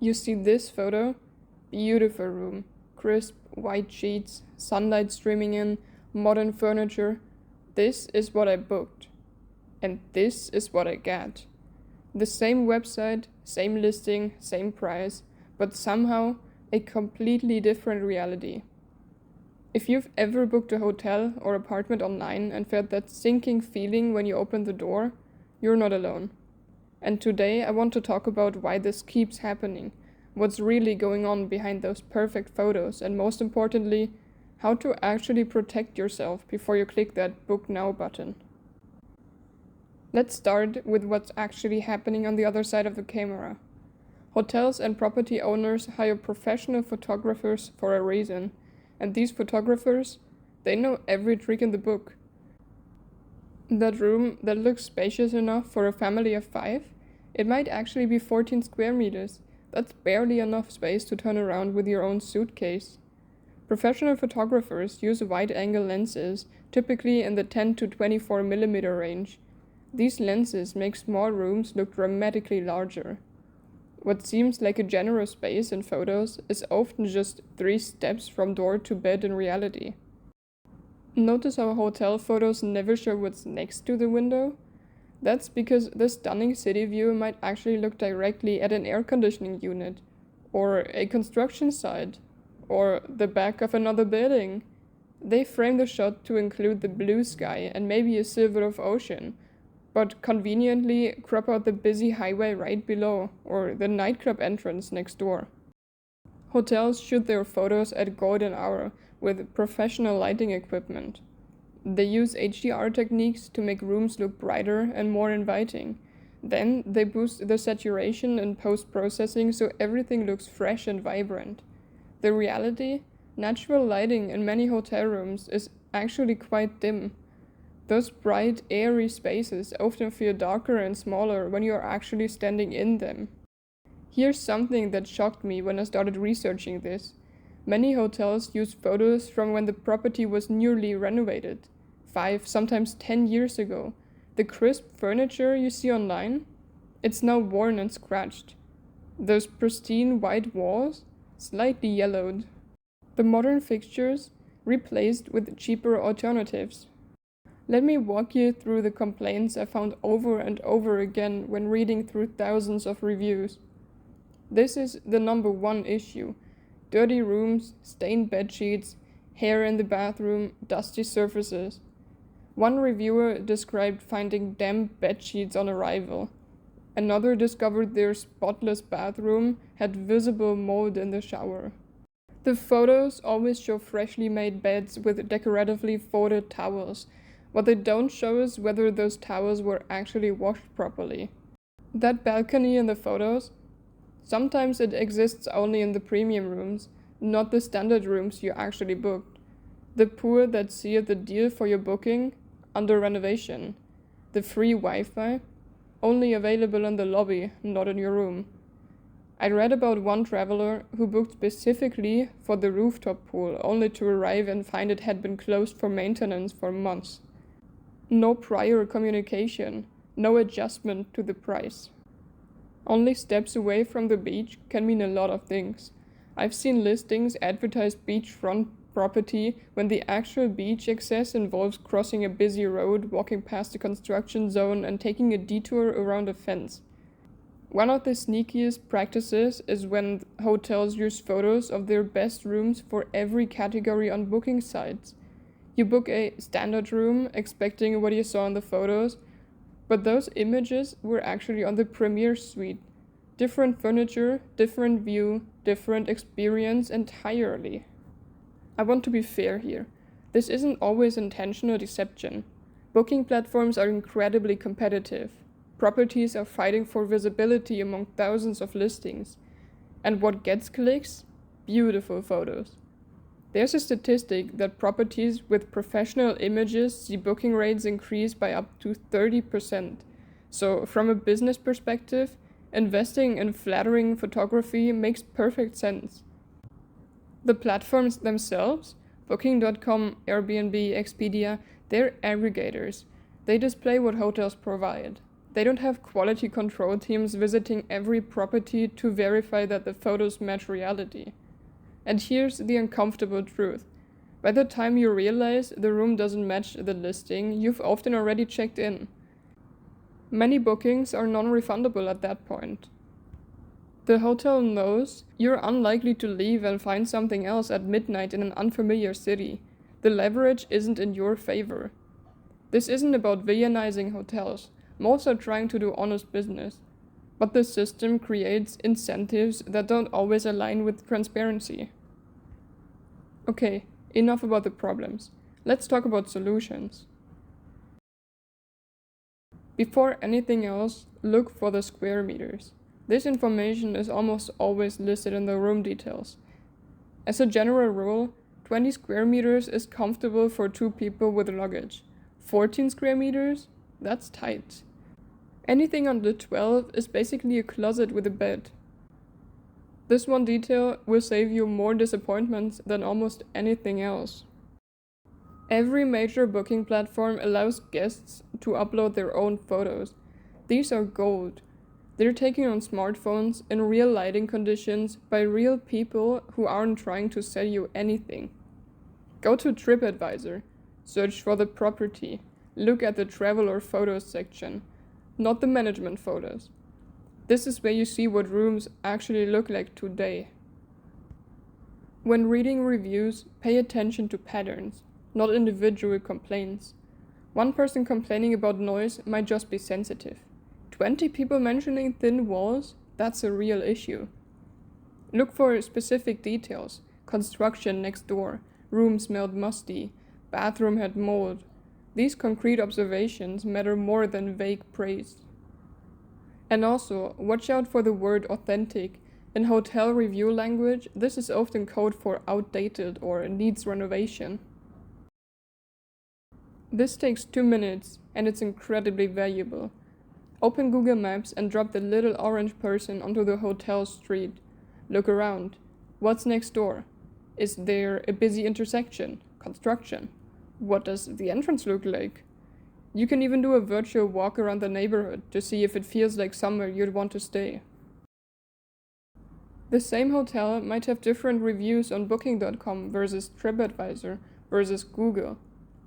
You see this photo? Beautiful room, crisp white sheets, sunlight streaming in, modern furniture. This is what I booked. And this is what I get. The same website, same listing, same price, but somehow a completely different reality. If you've ever booked a hotel or apartment online and felt that sinking feeling when you open the door, you're not alone. And today I want to talk about why this keeps happening, what's really going on behind those perfect photos, and most importantly, how to actually protect yourself before you click that Book Now button. Let's start with what's actually happening on the other side of the camera. Hotels and property owners hire professional photographers for a reason, and these photographers, they know every trick in the book. That room that looks spacious enough for a family of 5, it might actually be 14 square meters. That's barely enough space to turn around with your own suitcase. Professional photographers use wide-angle lenses, typically in the 10 to 24 millimeter range. These lenses make small rooms look dramatically larger. What seems like a generous space in photos is often just 3 steps from door to bed in reality. Notice how hotel photos never show what's next to the window? That's because the stunning city view might actually look directly at an air conditioning unit, or a construction site, or the back of another building. They frame the shot to include the blue sky and maybe a silver of ocean, but conveniently crop out the busy highway right below, or the nightclub entrance next door. Hotels shoot their photos at golden hour with professional lighting equipment. They use HDR techniques to make rooms look brighter and more inviting. Then they boost the saturation in post-processing so everything looks fresh and vibrant. The reality, natural lighting in many hotel rooms is actually quite dim. Those bright, airy spaces often feel darker and smaller when you are actually standing in them. Here's something that shocked me when I started researching this. Many hotels use photos from when the property was newly renovated, 5, sometimes 10 years ago. The crisp furniture you see online, it's now worn and scratched. Those pristine white walls, slightly yellowed. The modern fixtures, replaced with cheaper alternatives. Let me walk you through the complaints I found over and over again when reading through thousands of reviews. This is the number one issue. Dirty rooms, stained bedsheets, hair in the bathroom, dusty surfaces. One reviewer described finding damp bedsheets on arrival. Another discovered their spotless bathroom had visible mold in the shower. The photos always show freshly made beds with decoratively folded towels. What they don't show is whether those towels were actually washed properly. That balcony in the photos, sometimes it exists only in the premium rooms, not the standard rooms you actually booked. The pool that sealed the deal for your booking, under renovation. The free Wi-Fi, only available in the lobby, not in your room. I read about one traveler who booked specifically for the rooftop pool, only to arrive and find it had been closed for maintenance for months. No prior communication, no adjustment to the price. Only steps away from the beach can mean a lot of things. I've seen listings advertise beachfront property when the actual beach access involves crossing a busy road, walking past a construction zone, and taking a detour around a fence. One of the sneakiest practices is when hotels use photos of their best rooms for every category on booking sites. You book a standard room expecting what you saw in the photos, but those images were actually on the premier suite. Different furniture, different view, different experience entirely. I want to be fair here. This isn't always intentional deception. Booking platforms are incredibly competitive. Properties are fighting for visibility among thousands of listings. And what gets clicks? Beautiful photos. There's a statistic that properties with professional images see booking rates increase by up to 30%. So from a business perspective, investing in flattering photography makes perfect sense. The platforms themselves, Booking.com, Airbnb, Expedia, they're aggregators. They display what hotels provide. They don't have quality control teams visiting every property to verify that the photos match reality. And here's the uncomfortable truth. By the time you realize the room doesn't match the listing, you've often already checked in. Many bookings are non-refundable at that point. The hotel knows you're unlikely to leave and find something else at midnight in an unfamiliar city. The leverage isn't in your favor. This isn't about villainizing hotels. Most are trying to do honest business. But the system creates incentives that don't always align with transparency. Okay, enough about the problems. Let's talk about solutions. Before anything else, look for the square meters. This information is almost always listed in the room details. As a general rule, 20 square meters is comfortable for 2 people with luggage. 14 square meters? That's tight. Anything under 12 is basically a closet with a bed. This one detail will save you more disappointments than almost anything else. Every major booking platform allows guests to upload their own photos. These are gold. They're taken on smartphones in real lighting conditions by real people who aren't trying to sell you anything. Go to TripAdvisor, search for the property, look at the travel or photos section, not the management photos. This is where you see what rooms actually look like today. When reading reviews, pay attention to patterns, not individual complaints. One person complaining about noise might just be sensitive. 20 people mentioning thin walls? That's a real issue. Look for specific details. Construction next door, room smelled musty, bathroom had mold. These concrete observations matter more than vague praise. And also, watch out for the word authentic. In hotel review language, this is often code for outdated or needs renovation. This takes 2 minutes, and it's incredibly valuable. Open Google Maps and drop the little orange person onto the hotel street. Look around. What's next door? Is there a busy intersection? Construction? What does the entrance look like? You can even do a virtual walk around the neighborhood to see if it feels like somewhere you'd want to stay. The same hotel might have different reviews on Booking.com versus TripAdvisor versus Google.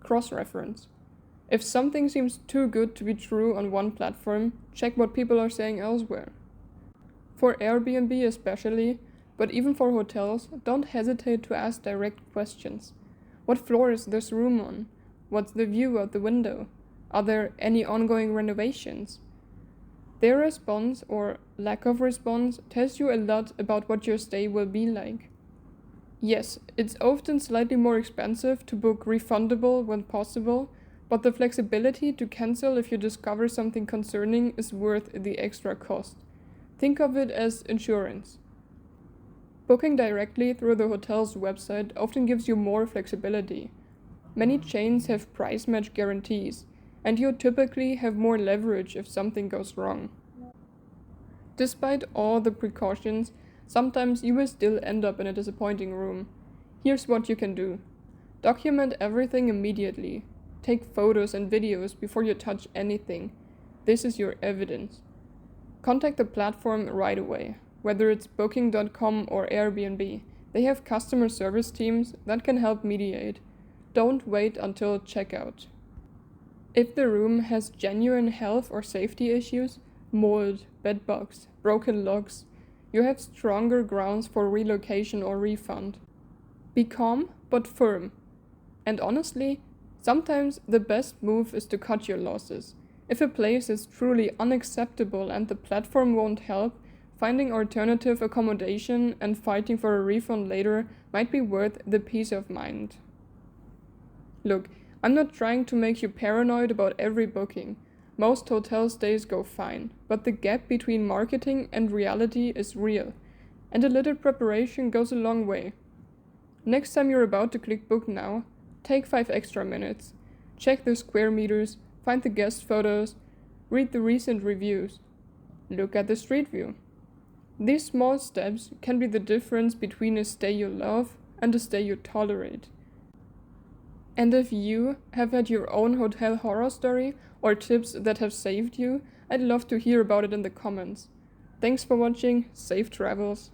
Cross-reference. If something seems too good to be true on one platform, check what people are saying elsewhere. For Airbnb especially, but even for hotels, don't hesitate to ask direct questions. What floor is this room on? What's the view out the window? Are there any ongoing renovations? Their response, or lack of response, tells you a lot about what your stay will be like. Yes, it's often slightly more expensive to book refundable when possible, but the flexibility to cancel if you discover something concerning is worth the extra cost. Think of it as insurance. Booking directly through the hotel's website often gives you more flexibility. Many chains have price match guarantees, and you typically have more leverage if something goes wrong. Despite all the precautions, sometimes you will still end up in a disappointing room. Here's what you can do. Document everything immediately. Take photos and videos before you touch anything. This is your evidence. Contact the platform right away, whether it's Booking.com or Airbnb. They have customer service teams that can help mediate. Don't wait until checkout. If the room has genuine health or safety issues, mold, bedbugs, broken locks, you have stronger grounds for relocation or refund. Be calm but firm. And honestly, sometimes the best move is to cut your losses. If a place is truly unacceptable and the platform won't help, finding alternative accommodation and fighting for a refund later might be worth the peace of mind. Look, I'm not trying to make you paranoid about every booking. Most hotel stays go fine, but the gap between marketing and reality is real, and a little preparation goes a long way. Next time you're about to click book now, take 5 extra minutes. Check the square meters, find the guest photos, read the recent reviews. Look at the street view. These small steps can be the difference between a stay you love and a stay you tolerate. And if you have had your own hotel horror story or tips that have saved you, I'd love to hear about it in the comments. Thanks for watching, safe travels!